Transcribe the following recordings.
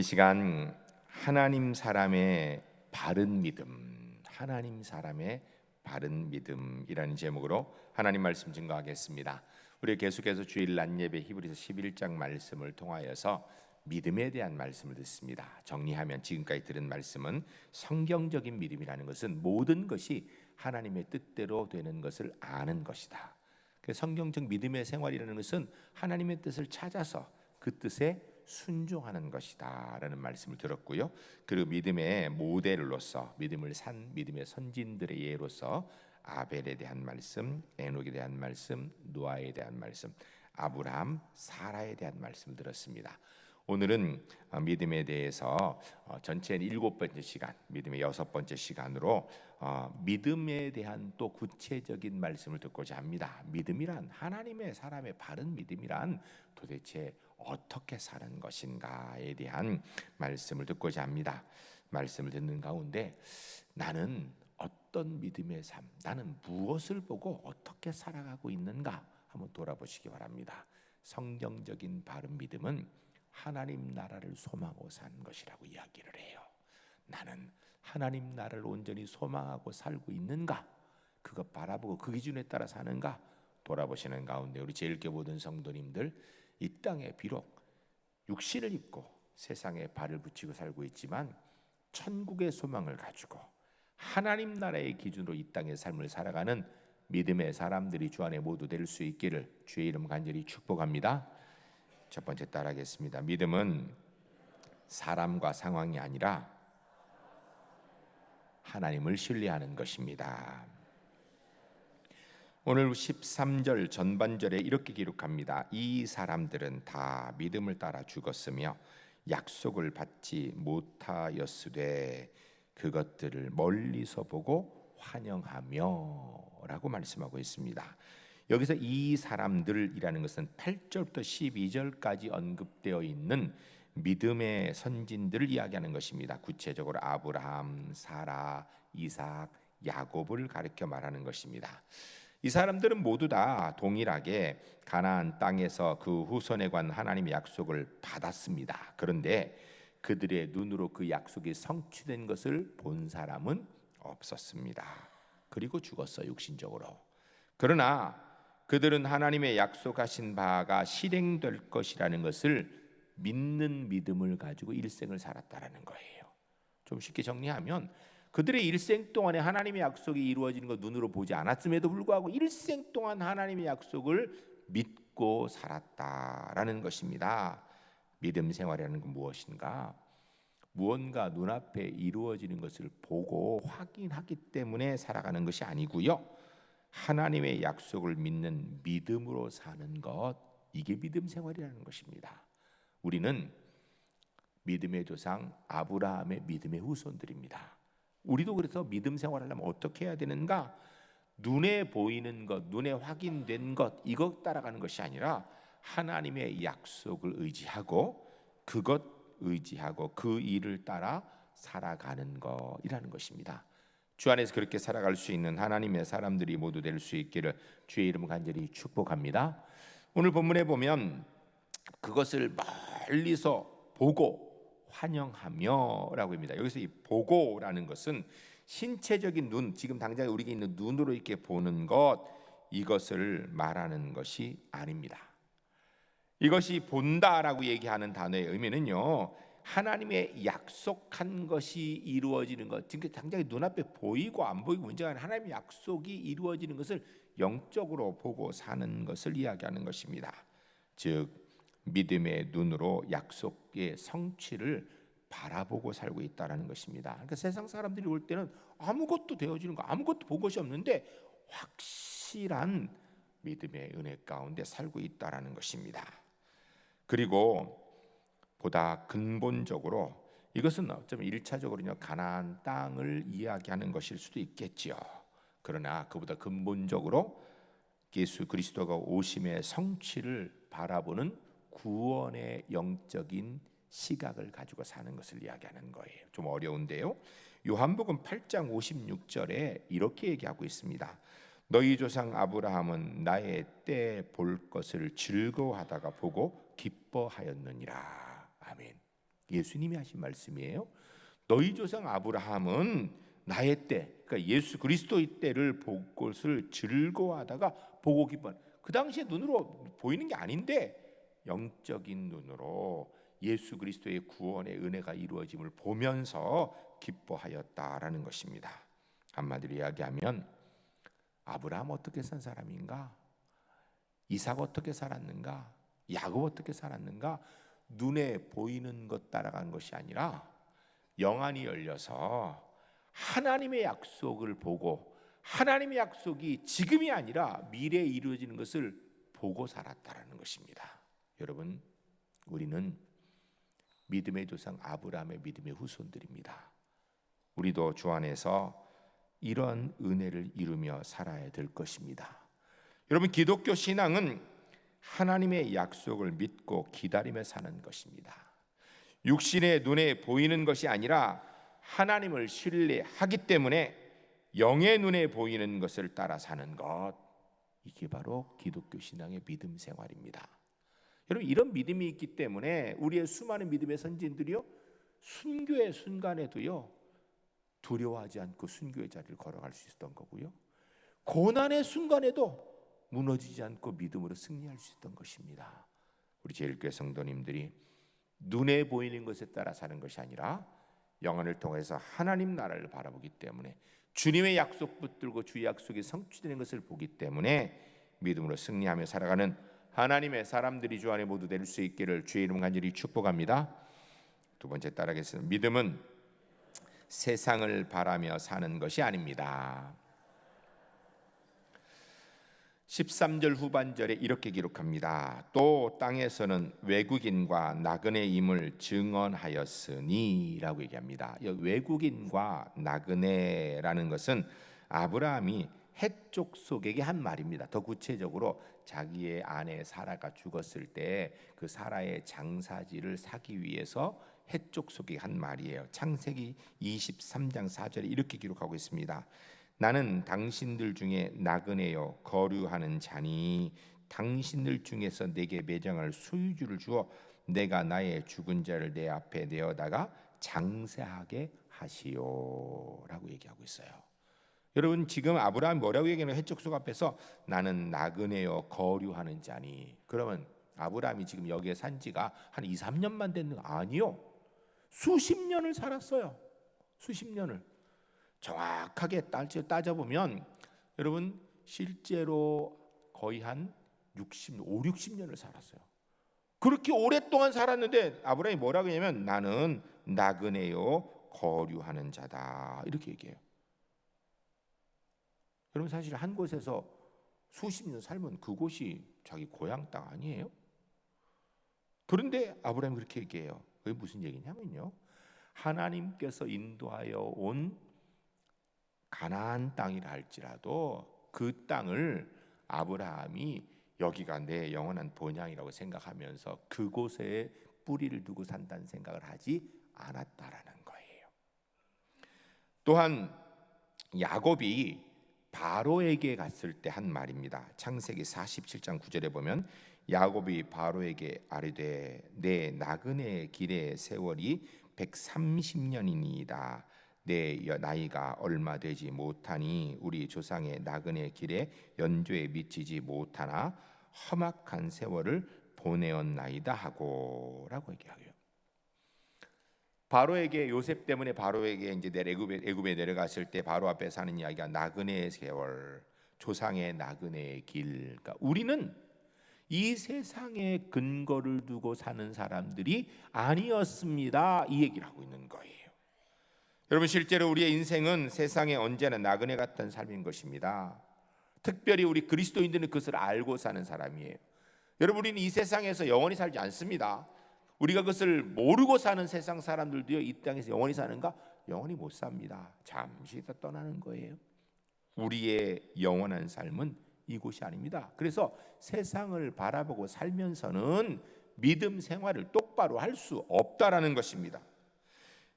이 시간 하나님 사람의 바른 믿음, 하나님 사람의 바른 믿음이라는 제목으로 하나님 말씀 증거하겠습니다. 우리 계속해서 주일 낮 예배 히브리서 11장 말씀을 통하여서 믿음에 대한 말씀을 듣습니다. 정리하면 지금까지 들은 말씀은 성경적인 믿음이라는 것은 모든 것이 하나님의 뜻대로 되는 것을 아는 것이다. 성경적 믿음의 생활이라는 것은 하나님의 뜻을 찾아서 그 뜻에 순종하는 것이다 라는 말씀을 들었고요. 그리고 믿음의 모델로서 믿음을 산 믿음의 선진들의 예로서 아벨에 대한 말씀, 에녹에 대한 말씀, 노아에 대한 말씀, 아브라함, 사라에 대한 말씀을 들었습니다. 오늘은 믿음에 대해서 전체 7번째 시간, 믿음의 6번째 시간으로 믿음에 대한 또 구체적인 말씀을 듣고자 합니다. 믿음이란, 하나님의 사람의 바른 믿음이란 도대체 어떻게 사는 것인가에 대한 말씀을 듣고자 합니다. 말씀을 듣는 가운데 나는 어떤 믿음의 삶, 나는 무엇을 보고 어떻게 살아가고 있는가 한번 돌아보시기 바랍니다. 성경적인 바른 믿음은 하나님 나라를 소망하고 사는 것이라고 이야기를 해요. 나는 하나님 나라를 온전히 소망하고 살고 있는가? 그것 바라보고 그 기준에 따라 사는가? 돌아보시는 가운데 우리 제일교 모든 성도님들, 이 땅에 비록 육신을 입고 세상에 발을 붙이고 살고 있지만 천국의 소망을 가지고 하나님 나라의 기준으로 이 땅의 삶을 살아가는 믿음의 사람들이 주 안에 모두 될 수 있기를 주의 이름 간절히 축복합니다. 첫 번째 따라하겠습니다. 믿음은 사람과 상황이 아니라 하나님을 신뢰하는 것입니다. 오늘 13절 전반절에 이렇게 기록합니다. 이 사람들은 다 믿음을 따라 죽었으며 약속을 받지 못하였으되 그것들을 멀리서 보고 환영하며 라고 말씀하고 있습니다. 여기서 이 사람들이라는 것은 8절부터 12절까지 언급되어 있는 믿음의 선진들을 이야기하는 것입니다. 구체적으로 아브라함, 사라, 이삭, 야곱을 가리켜 말하는 것입니다. 이 사람들은 모두 다 동일하게 가나안 땅에서 그 후손에 관한 하나님의 약속을 받았습니다. 그런데 그들의 눈으로 그 약속이 성취된 것을 본 사람은 없었습니다. 그리고 죽었어요, 육신적으로. 그러나 그들은 하나님의 약속하신 바가 실행될 것이라는 것을 믿는 믿음을 가지고 일생을 살았다라는 거예요. 좀 쉽게 정리하면 그들의 일생 동안에 하나님의 약속이 이루어지는 것 눈으로 보지 않았음에도 불구하고 일생 동안 하나님의 약속을 믿고 살았다라는 것입니다. 믿음 생활이라는 건 무엇인가? 무언가 눈앞에 이루어지는 것을 보고 확인하기 때문에 살아가는 것이 아니고요. 하나님의 약속을 믿는 믿음으로 사는 것, 이게 믿음 생활이라는 것입니다. 우리는 믿음의 조상 아브라함의 믿음의 후손들입니다. 우리도 그래서 믿음 생활하려면 어떻게 해야 되는가? 눈에 보이는 것, 눈에 확인된 것, 이것 따라가는 것이 아니라 하나님의 약속을 의지하고 그것 의지하고 그 일을 따라 살아가는 것이라는 것입니다. 주 안에서 그렇게 살아갈 수 있는 하나님의 사람들이 모두 될 수 있기를 주의 이름 간절히 축복합니다. 오늘 본문에 보면 그것을 멀리서 보고 환영하며 라고 합니다. 여기서 이 보고라는 것은 신체적인 눈, 지금 당장 우리가 있는 눈으로 이렇게 보는 것, 이것을 말하는 것이 아닙니다. 이것이 본다라고 얘기하는 단어의 의미는요, 하나님의 약속한 것이 이루어지는 것, 지금 당장 눈앞에 보이고 안 보이고 문제가 아니라 하나님의 약속이 이루어지는 것을 영적으로 보고 사는 것을 이야기하는 것입니다. 즉 믿음의 눈으로 약속의 성취를 바라보고 살고 있다는 것입니다. 그러니까 세상 사람들이 올 때는 아무것도 되어지는 거, 아무것도 본 것이 없는데 확실한 믿음의 은혜 가운데 살고 있다는 것입니다. 그리고 보다 근본적으로 이것은 어쩌면 1차적으로 가나안 땅을 이야기하는 것일 수도 있겠지요. 그러나 그보다 근본적으로 예수 그리스도가 오심의 성취를 바라보는 구원의 영적인 시각을 가지고 사는 것을 이야기하는 거예요. 좀 어려운데요. 요한복음 8장 56절에 이렇게 얘기하고 있습니다. 너희 조상 아브라함은 나의 때 볼 것을 즐거워하다가 보고 기뻐하였느니라. 아멘. 예수님이 하신 말씀이에요. 너희 조상 아브라함은 나의 때, 그러니까 예수 그리스도의 때를 볼 것을 즐거워하다가 보고 기뻐. 그 당시에 눈으로 보이는 게 아닌데 영적인 눈으로 예수 그리스도의 구원의 은혜가 이루어짐을 보면서 기뻐하였다라는 것입니다. 한마디로 이야기하면 아브라함 어떻게 산 사람인가? 이삭 어떻게 살았는가? 야곱 어떻게 살았는가? 눈에 보이는 것 따라간 것이 아니라 영안이 열려서 하나님의 약속을 보고 하나님의 약속이 지금이 아니라 미래에 이루어지는 것을 보고 살았다라는 것입니다. 여러분, 우리는 믿음의 조상 아브라함의 믿음의 후손들입니다. 우리도 주 안에서 이런 은혜를 이루며 살아야 될 것입니다. 여러분, 기독교 신앙은 하나님의 약속을 믿고 기다리며 사는 것입니다. 육신의 눈에 보이는 것이 아니라 하나님을 신뢰하기 때문에 영의 눈에 보이는 것을 따라 사는 것, 이게 바로 기독교 신앙의 믿음 생활입니다. 여러분, 이런 믿음이 있기 때문에 우리의 수많은 믿음의 선진들이요, 순교의 순간에도요 두려워하지 않고 순교의 자리를 걸어갈 수 있었던 거고요, 고난의 순간에도 무너지지 않고 믿음으로 승리할 수 있었던 것입니다. 우리 제일교회 성도님들이 눈에 보이는 것에 따라 사는 것이 아니라 영안을 통해서 하나님 나라를 바라보기 때문에 주님의 약속 붙들고 주의 약속이 성취되는 것을 보기 때문에 믿음으로 승리하며 살아가는 하나님의 사람들이 주 안에 모두 될 수 있기를 주의 이름 간절히 축복합니다. 두 번째 따라하겠습니다. 믿음은 세상을 바라며 사는 것이 아닙니다. 13절 후반절에 이렇게 기록합니다. 또 땅에서는 외국인과 나그네임을 증언하였으니 라고 얘기합니다. 외국인과 나그네라는 것은 아브라함이 헷족 속에게 한 말입니다. 더 구체적으로 자기의 아내 사라가 죽었을 때 그 사라의 장사지를 사기 위해서 헷족 속에게 한 말이에요. 창세기 23장 4절에 이렇게 기록하고 있습니다. 나는 당신들 중에 나그네요 거류하는 자니 당신들 중에서 내게 매장할 소유주를 주어 내가 나의 죽은 자를 내 앞에 내어다가 장사하게 하시오 라고 얘기하고 있어요. 여러분, 지금 아브라함이 뭐라고 얘기하는 헷족속 앞에서 나는 나그네요 거류하는 자니, 그러면 아브라함이 지금 여기에 산 지가 한 2, 3년만 됐는 거 아니요, 수십 년을 살았어요. 수십 년을 정확하게 따져보면 여러분 실제로 거의 한 5, 60년을 살았어요. 그렇게 오랫동안 살았는데 아브라함이 뭐라고 하냐면 나는 나그네요 거류하는 자다 이렇게 얘기해요. 여러분, 사실 한 곳에서 수십 년 살면 그곳이 자기 고향 땅 아니에요? 그런데 아브라함이 그렇게 얘기해요. 그게 무슨 얘기냐면요, 하나님께서 인도하여 온 가나안 땅이라 할지라도 그 땅을 아브라함이 여기가 내 영원한 본향이라고 생각하면서 그곳에 뿌리를 두고 산다는 생각을 하지 않았다라는 거예요. 또한 야곱이 바로에게 갔을 때 한 말입니다. 창세기 47장 9절에 보면 야곱이 바로에게 아뢰되 내 나그네 길의 세월이 130년이니이다. 내 나이가 얼마 되지 못하니 우리 조상의 나그네 길에 연조에 미치지 못하나 험악한 세월을 보내었나이다 하고 라고 얘기해요. 바로에게, 요셉 때문에 바로에게 이제 애굽에 내려갔을 때 바로 앞에 사는 이야기가 나그네의 세월, 조상의 나그네의 길. 그러니까 우리는 이 세상에 근거를 두고 사는 사람들이 아니었습니다, 이 얘기를 하고 있는 거예요. 여러분, 실제로 우리의 인생은 세상에 언제나 나그네 같은 삶인 것입니다. 특별히 우리 그리스도인들은 그것을 알고 사는 사람이에요. 여러분, 우리는 이 세상에서 영원히 살지 않습니다. 우리가 그것을 모르고 사는 세상 사람들도요, 이 땅에서 영원히 사는가? 영원히 못 삽니다. 잠시 다 떠나는 거예요. 우리의 영원한 삶은 이곳이 아닙니다. 그래서 세상을 바라보고 살면서는 믿음 생활을 똑바로 할 수 없다라는 것입니다.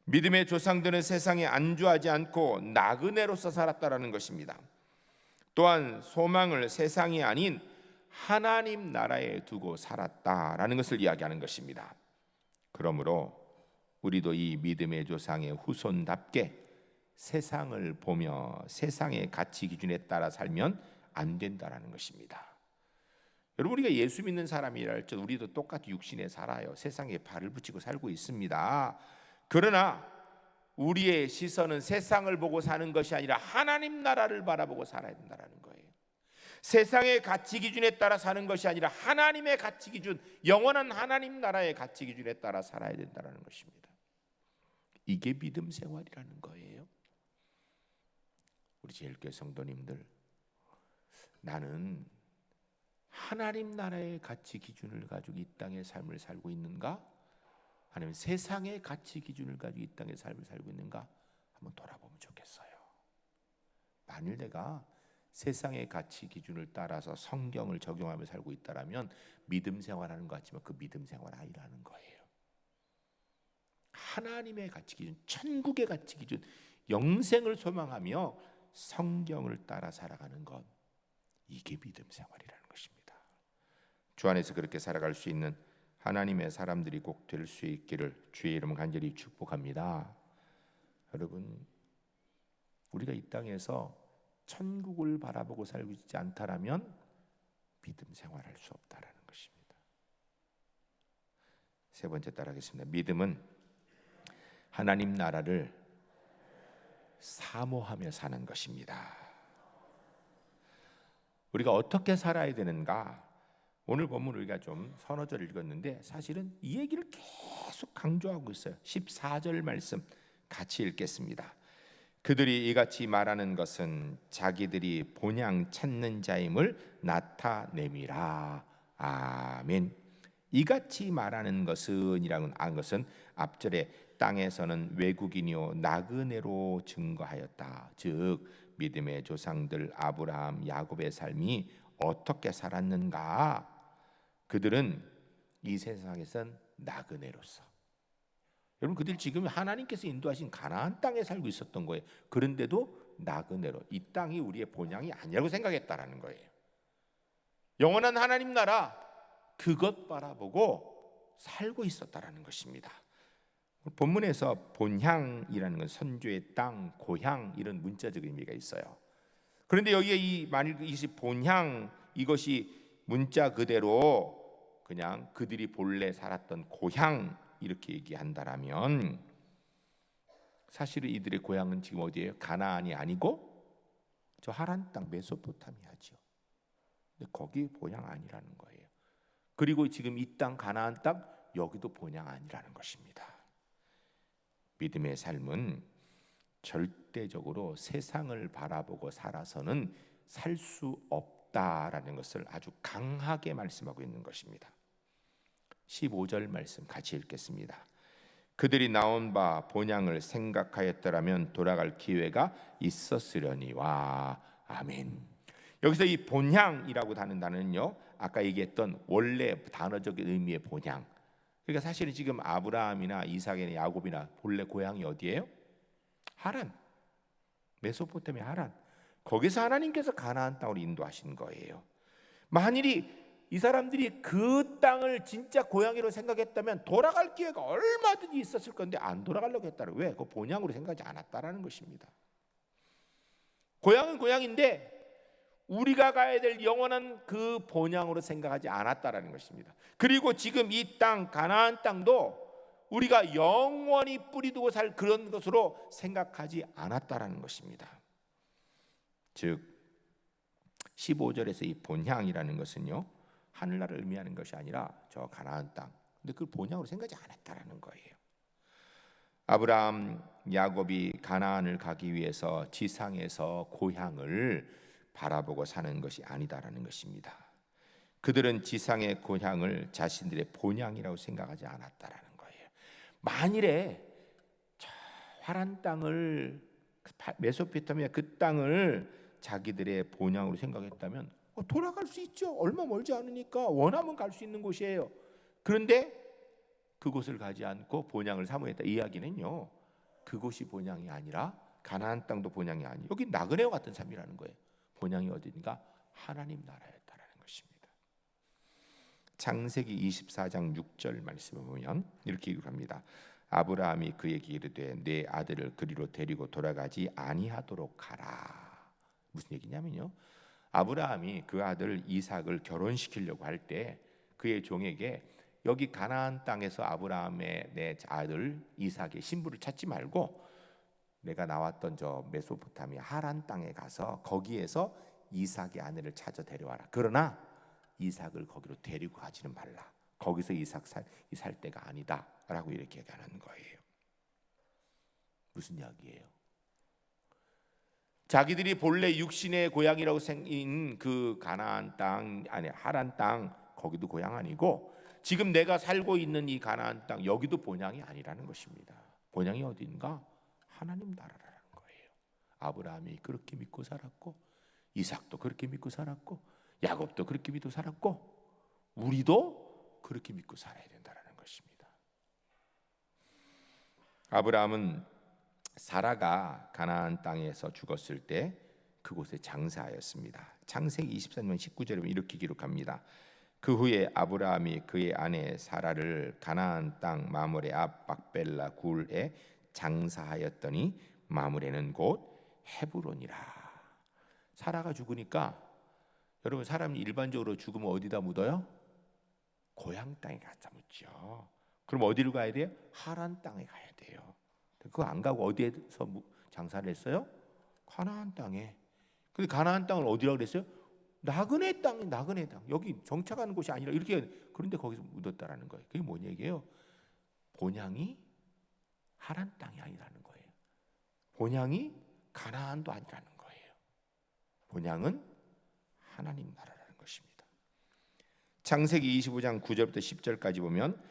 믿음의 조상들은 세상에 안주하지 않고 나그네로서 살았다라는 것입니다. 또한 소망을 세상이 아닌 하나님 나라에 두고 살았다라는 것을 이야기하는 것입니다. 그러므로 우리도 이 믿음의 조상의 후손답게 세상을 보며 세상의 가치 기준에 따라 살면 안 된다라는 것입니다. 여러분, 우리가 예수 믿는 사람이라 할지라도 우리도 똑같이 육신에 살아요. 세상에 발을 붙이고 살고 있습니다. 그러나 우리의 시선은 세상을 보고 사는 것이 아니라 하나님 나라를 바라보고 살아야 된다는 거예요. 세상의 가치 기준에 따라 사는 것이 아니라 하나님의 가치 기준, 영원한 하나님 나라의 가치 기준에 따라 살아야 된다는 것입니다. 이게 믿음 생활이라는 거예요. 우리 제일교회 성도님들, 나는 하나님 나라의 가치 기준을 가지고 이 땅의 삶을 살고 있는가? 아니면 세상의 가치 기준을 가지고 이 땅의 삶을 살고 있는가? 한번 돌아보면 좋겠어요. 만일 내가 세상의 가치 기준을 따라서 성경을 적용하며 살고 있다라면 믿음 생활하는 것 같지만 그 믿음 생활 아니라는 거예요. 하나님의 가치 기준, 천국의 가치 기준, 영생을 소망하며 성경을 따라 살아가는 것, 이게 믿음 생활이라는 것입니다. 주 안에서 그렇게 살아갈 수 있는 하나님의 사람들이 꼭 될 수 있기를 주의 이름으로 간절히 축복합니다. 여러분, 우리가 이 땅에서 천국을 바라보고 살고 있지 않다라면 믿음 생활할 수 없다라는 것입니다. 세 번째 따라하겠습니다. 믿음은 하나님 나라를 사모하며 사는 것입니다. 우리가 어떻게 살아야 되는가? 오늘 본문 우리가 좀 서너 절 읽었는데 사실은 이 얘기를 계속 강조하고 있어요. 14절 말씀 같이 읽겠습니다. 그들이 이같이 말하는 것은 자기들이 본향 찾는 자임을 나타냄이라. 아멘. 이같이 말하는 것은 이라는 것은 앞절에 땅에서는 외국인이요 나그네로 증거하였다. 즉 믿음의 조상들 아브라함, 야곱의 삶이 어떻게 살았는가? 그들은 이 세상에선 나그네로서, 여러분, 그들 지금 하나님께서 인도하신 가나안 땅에 살고 있었던 거예요. 그런데도 나그네로, 이 땅이 우리의 본향이 아니라고 생각했다라는 거예요. 영원한 하나님 나라, 그것 바라보고 살고 있었다라는 것입니다. 본문에서 본향이라는 건 선조의 땅, 고향, 이런 문자적 의미가 있어요. 그런데 여기에 이 만일 이것이 본향, 이것이 문자 그대로 그냥 그들이 본래 살았던 고향 이렇게 얘기한다라면 사실은 이들의 고향은 지금 어디예요? 가나안이 아니고 저 하란 땅 메소포타미아죠. 근데 거기 본향 아니라는 거예요. 그리고 지금 이 땅 가나안 땅 여기도 본향 아니라는 것입니다. 믿음의 삶은 절대적으로 세상을 바라보고 살아서는 살 수 없다라는 것을 아주 강하게 말씀하고 있는 것입니다. 15절 말씀 같이 읽겠습니다. 그들이 나온 바 본향을 생각하였더라면 돌아갈 기회가 있었으려니와. 아멘. 여기서 이 본향이라고 하는 단어는요, 아까 얘기했던 원래 단어적인 의미의 본향, 그러니까 사실은 지금 아브라함이나 이삭이나 야곱이나 본래 고향이 어디예요? 하란, 메소포타미아 하란. 거기서 하나님께서 가나안 땅으로 인도하신 거예요. 만일이 이 사람들이 그 땅을 진짜 고향으로 생각했다면 돌아갈 기회가 얼마든지 있었을 건데 안 돌아가려고 했다는, 왜? 그 본향으로 생각하지 않았다라는 것입니다. 고향은 고향인데 우리가 가야 될 영원한 그 본향으로 생각하지 않았다라는 것입니다. 그리고 지금 이 땅 가나안 땅도 우리가 영원히 뿌리두고 살 그런 것으로 생각하지 않았다라는 것입니다. 즉 15절에서 이 본향이라는 것은요, 하늘나라를 의미하는 것이 아니라 저 가나안 땅, 근데 그걸 본향으로 생각하지 않았다라는 거예요. 아브라함, 야곱이 가나안을 가기 위해서 지상에서 고향을 바라보고 사는 것이 아니다라는 것입니다. 그들은 지상의 고향을 자신들의 본향이라고 생각하지 않았다라는 거예요. 만일에 저 하란 땅을, 메소포타미아 그 땅을 자기들의 본향으로 생각했다면 돌아갈 수 있죠. 얼마 멀지 않으니까 원하면 갈 수 있는 곳이에요. 그런데 그곳을 가지 않고 본향을 사모했다. 이 이야기는요, 그곳이 본향이 아니라 가나안 땅도 본향이 아니, 여기 나그네와 같은 삶이라는 거예요. 본향이 어디인가? 하나님 나라였다라는 것입니다. 창세기 24장 6절 말씀을 보면 이렇게 기록합니다. 아브라함이 그에게 이르되 내 아들을 그리로 데리고 돌아가지 아니하도록 하라. 무슨 얘기냐면요, 아브라함이 그 아들 이삭을 결혼시키려고 할 때 그의 종에게 여기 가나안 땅에서 아브라함의 내 아들 이삭의 신부를 찾지 말고 내가 나왔던 저 메소포타미아 하란 땅에 가서 거기에서 이삭의 아내를 찾아 데려와라. 그러나 이삭을 거기로 데리고 가지는 말라. 거기서 이삭 살 때가 아니다라고 이렇게 얘기하는 거예요. 무슨 이야기예요? 자기들이 본래 육신의 고향이라고 생긴 그 가나안 땅, 아니 하란 땅, 거기도 고향 아니고 지금 내가 살고 있는 이 가나안 땅, 여기도 본향이 아니라는 것입니다. 본향이 어디인가? 하나님 나라라는 거예요. 아브라함이 그렇게 믿고 살았고, 이삭도 그렇게 믿고 살았고, 야곱도 그렇게 믿고 살았고, 우리도 그렇게 믿고 살아야 된다는 것입니다. 아브라함은 사라가 가나안 땅에서 죽었을 때 그곳에 장사하였습니다. 창세기 24년 19절에 이렇게 기록합니다. 그 후에 아브라함이 그의 아내 사라를 가나안 땅 마므레 앞 막벨라 굴에 장사하였더니 마므레는 곧 헤브론이라. 사라가 죽으니까 여러분, 사람이 일반적으로 죽으면 어디다 묻어요? 고향 땅에 갖다 묻죠. 그럼 어디로 가야 돼요? 하란 땅에 가야 돼요. 그거 안 가고 어디에서 장사를 했어요? 가나안 땅에. 근데 가나안 땅을 어디라고 그랬어요? 나그네 땅, 나그네 땅. 여기 정착하는 곳이 아니라 이렇게, 그런데 거기서 묻었다라는 거예요. 그게 뭔 얘기예요? 본향이 하란 땅이 아니라는 거예요. 본향이 가나안도 아니라는 거예요. 본향은 하나님 나라라는 것입니다. 창세기 25장 9절부터 10절까지 보면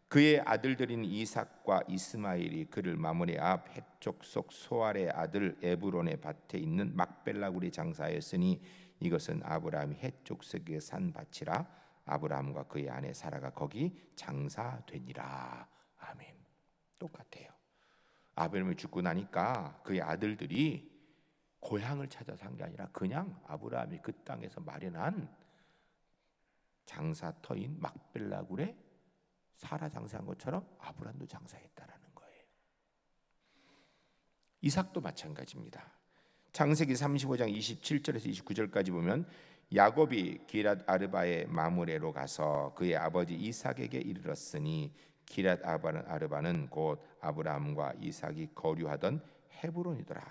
그의 아들들인 이삭과 이스마엘이 그를 마므레 앞 해쪽 속 소알의 아들 에브론의 밭에 있는 막벨라 굴에 장사하였으니 이것은 아브라함이 해쪽 속의 산 밭이라. 아브라함과 그의 아내 사라가 거기 장사되니라. 아멘. 똑같아요. 아브라함이 죽고 나니까 그의 아들들이 고향을 찾아서 한 게 아니라 그냥 아브라함이 그 땅에서 마련한 장사터인 막벨라 굴에 사라 장사한 것처럼 아브라함도 장사했다라는 거예요. 이삭도 마찬가지입니다. 창세기 35장 27절에서 29절까지 보면 야곱이 기랏 아르바의 마므레로 가서 그의 아버지 이삭에게 이르렀으니 기랏 아르바는 곧 아브라함과 이삭이 거류하던 헤브론이더라.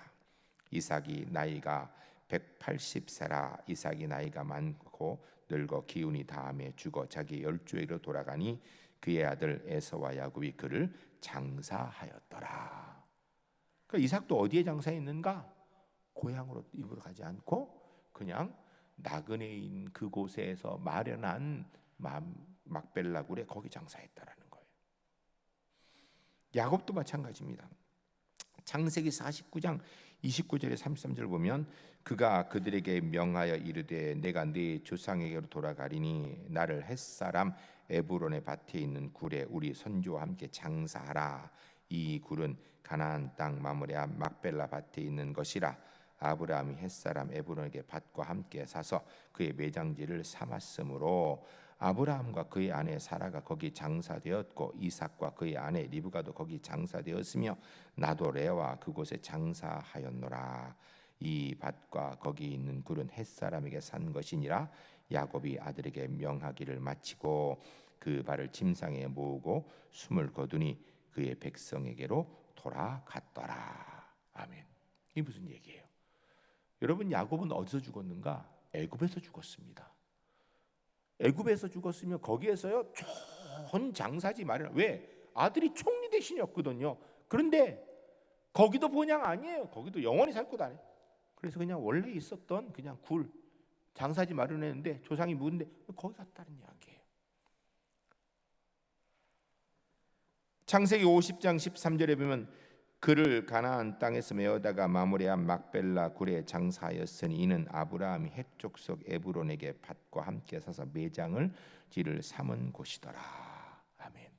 이삭이 나이가 180세라. 이삭이 나이가 많고 늙어 기운이 다함에 죽어 자기 열조에로 돌아가니 그의 아들 에서와 야곱이 그를 장사하였더라. 그러니까 이삭도 어디에 장사했는가? 고향으로 일부러 가지 않고 그냥 나그네인 그곳에서 마련한 막벨라 굴에 거기 장사했다라는 거예요. 야곱도 마찬가지입니다. 창세기 49장 29절에 33절 보면 그가 그들에게 명하여 이르되 내가 네 조상에게로 돌아가리니 나를 햇사람 에브론의 밭에 있는 굴에 우리 선조와 함께 장사하라. 이 굴은 가나안 땅 마므레 앞 막벨라 밭에 있는 것이라. 아브라함이 햇사람 에브론에게 밭과 함께 사서 그의 매장지를 삼았으므로 아브라함과 그의 아내 사라가 거기 장사되었고 이삭과 그의 아내 리브가도 거기 장사되었으며 나도 레와 그곳에 장사하였노라. 이 밭과 거기 있는 굴은 햇사람에게 산 것이니라. 야곱이 아들에게 명하기를 마치고 그 발을 침상에 모으고 숨을 거두니 그의 백성에게로 돌아갔더라. 아멘. 이게 무슨 얘기예요? 여러분, 야곱은 어디서 죽었는가? 애굽에서 죽었습니다. 애굽에서 죽었으면 거기에서요 좋은 장사지 마련. 왜? 아들이 총리 대신이었거든요. 그런데 거기도 본향 아니에요. 거기도 영원히 살 곳 아니에요. 그래서 그냥 원래 있었던 그냥 굴 장사지 마련했는데 조상이 묻는데 거기 갔다는 이야기예요. 창세기 50장 13절에 보면 그를 가나안 땅에서 메어다가 마므레 앞 막벨라 굴에 장사하였으니 이는 아브라함이 해쪽 속 에브론에게 밭과 함께 사서 매장을 지를 삼은 곳이더라. 아멘.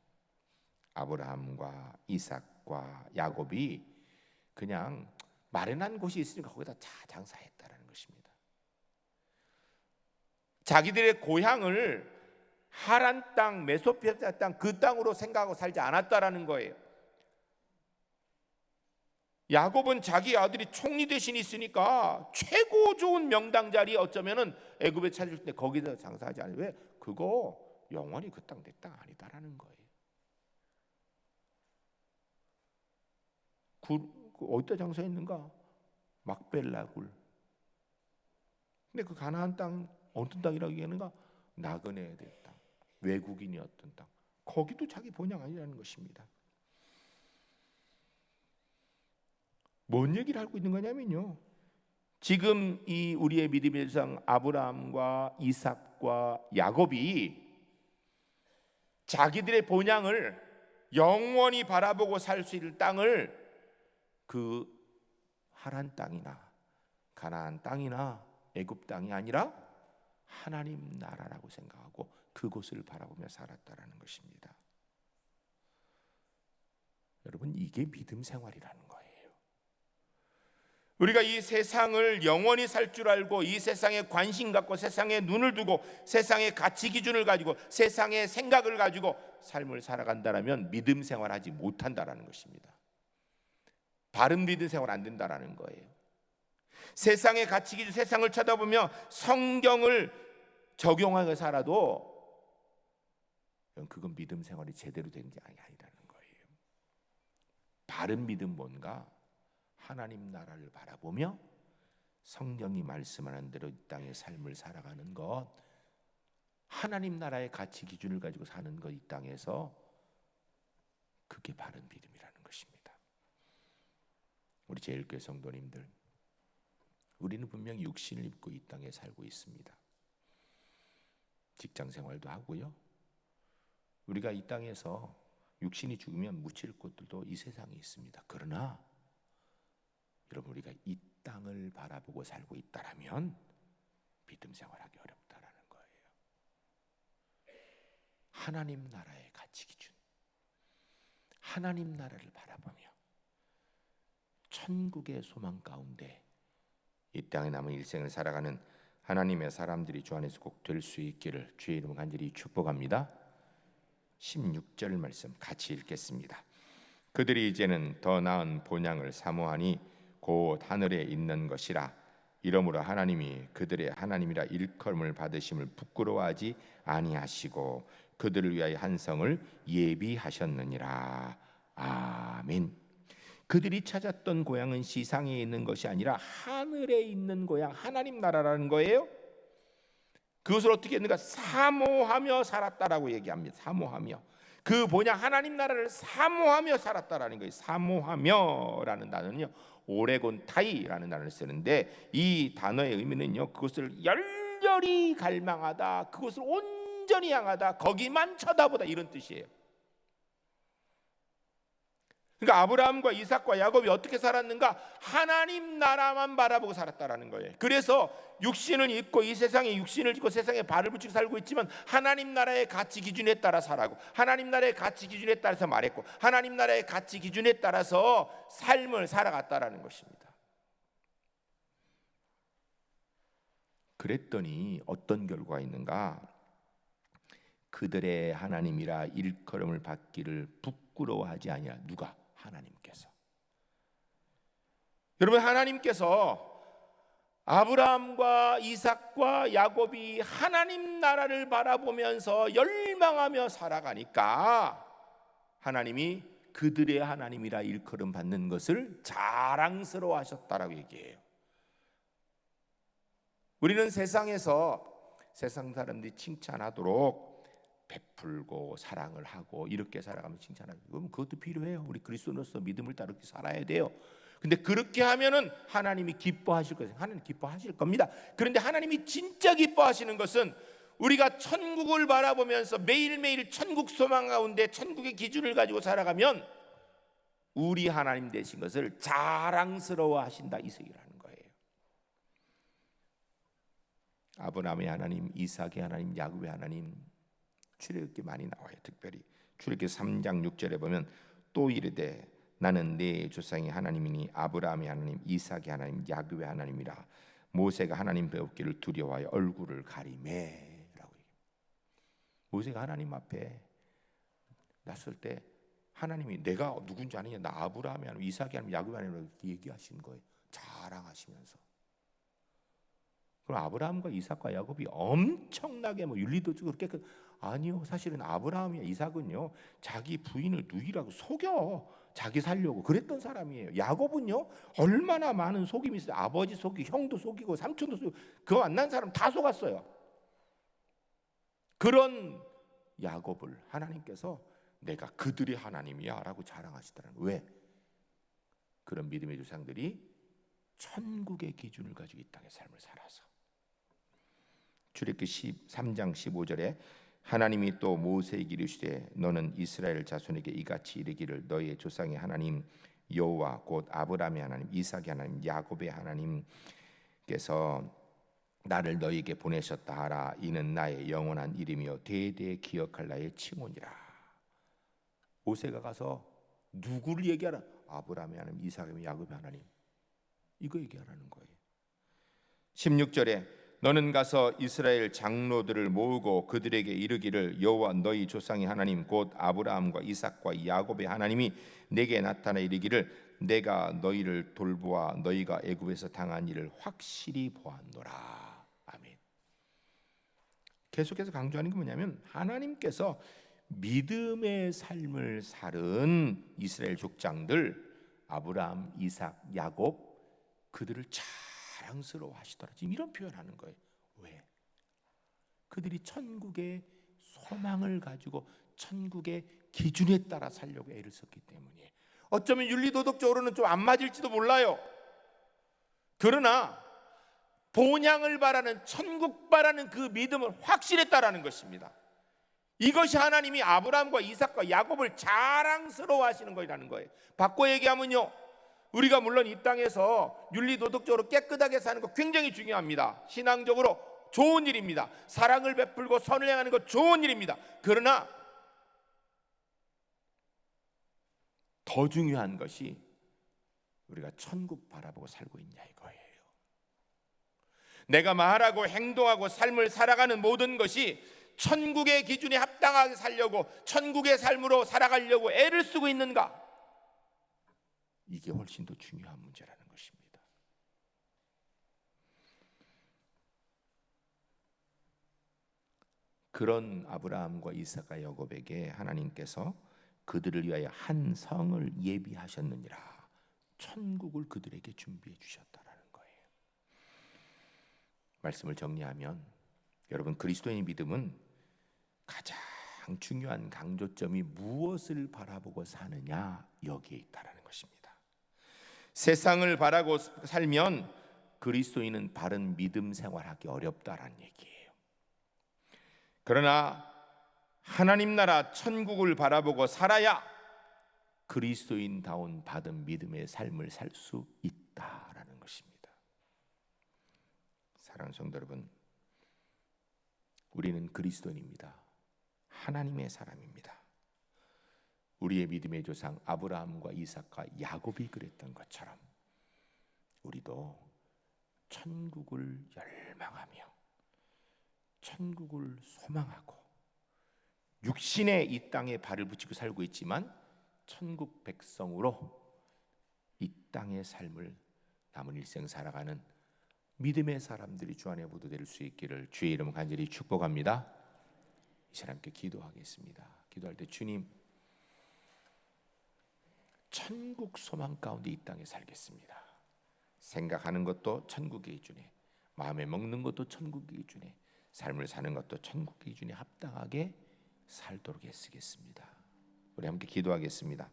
아브라함과 이삭과 야곱이 그냥 마련한 곳이 있으니까 거기다 다 장사했다라는 것입니다. 자기들의 고향을 하란 땅, 메소포타미아 땅 그 땅으로 생각하고 살지 않았다라는 거예요. 야곱은 자기 아들이 총리 대신 있으니까 최고 좋은 명당 자리 어쩌면은 애굽에 찾을 때 거기서 장사하지 않아요. 왜? 그거 영원히 그 땅 내 땅 아니다라는 거예요. 어디다 장사했는가? 막벨라 굴. 근데 그 가나안 땅 어떤 땅이라고 얘기하는가? 나그네의 땅, 외국인이었던 땅. 거기도 자기 본향 아니라는 것입니다. 뭔 얘기를 하고 있는 거냐면요, 지금 이 우리의 믿음의 조상 아브라함과 이삭과 야곱이 자기들의 본향을 영원히 바라보고 살 수 있는 땅을 그 하란 땅이나 가나안 땅이나 애굽 땅이 아니라 하나님 나라라고 생각하고 그곳을 바라보며 살았다라는 것입니다. 여러분, 이게 믿음 생활이라는 거예요. 우리가 이 세상을 영원히 살 줄 알고 이 세상에 관심 갖고 세상에 눈을 두고 세상의 가치 기준을 가지고 세상의 생각을 가지고 삶을 살아간다면 믿음 생활하지 못한다라는 것입니다. 바른 믿음 생활 안 된다라는 거예요. 세상의 가치 기준, 세상을 쳐다보며 성경을 적용하여 살아도 그건 믿음 생활이 제대로 된 게 아니라는 거예요. 바른 믿음 뭔가? 하나님 나라를 바라보며 성경이 말씀하는 대로 이 땅의 삶을 살아가는 것, 하나님 나라의 가치 기준을 가지고 사는 것, 이 땅에서 그게 바른 믿음이라는 것입니다. 우리 제일교회 성도님들, 우리는 분명히 육신을 입고 이 땅에 살고 있습니다. 직장 생활도 하고요. 우리가 이 땅에서 육신이 죽으면 묻힐 곳들도 이 세상에 있습니다. 그러나 여러분, 우리가 이 땅을 바라보고 살고 있다라면 믿음 생활하기 어렵다라는 거예요. 하나님 나라의 가치 기준, 하나님 나라를 바라보며 천국의 소망 가운데 이 땅에 남은 일생을 살아가는 하나님의 사람들이 주 안에서 꼭 될 수 있기를 주의 이름으로 간절히 축복합니다. 16절 말씀 같이 읽겠습니다. 그들이 이제는 더 나은 본향을 사모하니 곧 하늘에 있는 것이라. 이러므로 하나님이 그들의 하나님이라 일컬음을 받으심을 부끄러워하지 아니하시고 그들을 위하여 한 성을 예비하셨느니라. 아멘. 그들이 찾았던 고향은 시상에 있는 것이 아니라 하늘에 있는 고향, 하나님 나라라는 거예요. 그것을 어떻게 했는가? 사모하며 살았다라고 얘기합니다. 사모하며. 그 본향 하나님 나라를 사모하며 살았다라는 거예요. 사모하며라는 단어는요, 오레곤 타이라는 단어를 쓰는데 이 단어의 의미는요, 그것을 열렬히 갈망하다, 그것을 온전히 향하다, 거기만 쳐다보다, 이런 뜻이에요. 그러니까 아브라함과 이삭과 야곱이 어떻게 살았는가? 하나님 나라만 바라보고 살았다라는 거예요. 그래서 육신을 입고 이 세상에 육신을 입고 세상에 발을 붙이고 살고 있지만 하나님 나라의 가치 기준에 따라 살아고, 하나님 나라의 가치 기준에 따라서 말했고, 하나님 나라의 가치 기준에 따라서 삶을 살아갔다라는 것입니다. 그랬더니 어떤 결과가 있는가? 그들의 하나님이라 일컬음을 받기를 부끄러워하지 아니라. 누가? 하나님께서. 여러분, 하나님께서 아브라함과 이삭과 야곱이 하나님 나라를 바라보면서 열망하며 살아가니까 하나님이 그들의 하나님이라 일컬음 받는 것을 자랑스러워 하셨다라고 얘기해요. 우리는 세상에서 세상 사람들이 칭찬하도록 베풀고 사랑을 하고 이렇게 살아가면 칭찬하고, 그럼 그것도 필요해요. 우리 그리스도로서 믿음을 따라 그렇게 살아야 돼요. 근데 그렇게 하면은 하나님이 기뻐하실 거예요. 하나님 기뻐하실 겁니다. 그런데 하나님이 진짜 기뻐하시는 것은 우리가 천국을 바라보면서 매일매일 천국 소망 가운데 천국의 기준을 가지고 살아가면 우리 하나님 되신 것을 자랑스러워 하신다, 이 얘기라는 거예요. 아브라함의 하나님, 이삭의 하나님, 야곱의 하나님, 출애굽기 많이 나와요. 특별히 출애굽기 3장 6절에 보면 또 이르되 나는 네 조상의 하나님이니 아브라함의 하나님, 이삭의 하나님, 야곱의 하나님이라. 모세가 하나님 배웠기를 두려워하여 얼굴을 가리매라고. 모세가 하나님 앞에 났을 때 하나님이 내가 누군지 아느냐, 나 아브라함이 아니면 이삭이 아니면 야곱이 아니면 얘기하신 거예요. 자랑하시면서. 그럼 아브라함과 이삭과 야곱이 엄청나게 윤리도적으로 그렇게 아니요, 사실은 아브라함이야 이삭은요 자기 부인을 누이라고 속여 자기 살려고 그랬던 사람이에요. 야곱은요 얼마나 많은 속임이 있어요. 아버지 속이고 형도 속이고 삼촌도 속이고 그거 안 난 사람 다 속았어요. 그런 야곱을 하나님께서 내가 그들의 하나님이야 라고 자랑하시더라는. 왜? 그런 믿음의 조상들이 천국의 기준을 가지고 이 땅의 삶을 살아서. 출애굽기 13장 15절에 하나님이 또 모세에게 이르시되 너는 이스라엘 자손에게 이같이 이르기를 너의 조상의 하나님 여호와 곧 아브라함의 하나님 이삭의 하나님 야곱의 하나님께서 나를 너에게 보내셨다 하라. 이는 나의 영원한 이름이요 대대 기억할 나의 칭호니라. 모세가 가서 누구를 얘기하라? 아브라함의 하나님 이삭의 야곱의 하나님, 이거 얘기하라는 거예요. 16절에 너는 가서 이스라엘 장로들을 모으고 그들에게 이르기를 여호와 너희 조상의 하나님 곧 아브라함과 이삭과 야곱의 하나님이 내게 나타나 이르기를 내가 너희를 돌보아 너희가 애굽에서 당한 일을 확실히 보았노라. 아멘. 계속해서 강조하는 게 뭐냐면 하나님께서 믿음의 삶을 살은 이스라엘 족장들 아브라함, 이삭, 야곱 그들을 자랑스러워 하시더라. 지금 이런 표현하는 거예요. 왜? 그들이 천국의 소망을 가지고 천국의 기준에 따라 살려고 애를 썼기 때문이에요. 어쩌면 윤리도덕적으로는 좀 안 맞을지도 몰라요. 그러나 본향을 바라는 천국 바라는 그 믿음은 확실했다라는 것입니다. 이것이 하나님이 아브라함과 이삭과 야곱을 자랑스러워 하시는 것이라는 거예요. 바꿔 얘기하면요, 우리가 물론 이 땅에서 윤리도덕적으로 깨끗하게 사는 거 굉장히 중요합니다. 신앙적으로 좋은 일입니다. 사랑을 베풀고 선을 행하는 것 좋은 일입니다. 그러나 더 중요한 것이 우리가 천국 바라보고 살고 있냐 이거예요. 내가 말하고 행동하고 삶을 살아가는 모든 것이 천국의 기준에 합당하게 살려고 천국의 삶으로 살아가려고 애를 쓰고 있는가? 이게 훨씬 더 중요한 문제라는 것입니다. 그런 아브라함과 이삭과 야곱에게 하나님께서 그들을 위하여 한 성을 예비하셨느니라. 천국을 그들에게 준비해 주셨다라는 거예요. 말씀을 정리하면 여러분 그리스도인의 믿음은 가장 중요한 강조점이 무엇을 바라보고 사느냐 여기에 있다라는 것입니다. 세상을 바라고 살면 그리스도인은 바른 믿음 생활하기 어렵다라는 얘기예요. 그러나 하나님 나라 천국을 바라보고 살아야 그리스도인다운 바른 믿음의 삶을 살 수 있다라는 것입니다. 사랑하는 성도 여러분, 우리는 그리스도인입니다. 하나님의 사람입니다. 우리의 믿음의 조상 아브라함과 이삭과 야곱이 그랬던 것처럼 우리도 천국을 열망하며 천국을 소망하고 육신의 이 땅에 발을 붙이고 살고 있지만 천국 백성으로 이 땅의 삶을 남은 일생 살아가는 믿음의 사람들이 주 안에 모두 될 수 있기를 주의 이름 간절히 축복합니다. 이 사람께 기도하겠습니다. 기도할 때 주님, 천국 소망 가운데 이 땅에 살겠습니다. 생각하는 것도 천국의 기준에, 마음에 먹는 것도 천국의 기준에, 삶을 사는 것도 천국의 기준에 합당하게 살도록 애쓰겠습니다. 우리 함께 기도하겠습니다.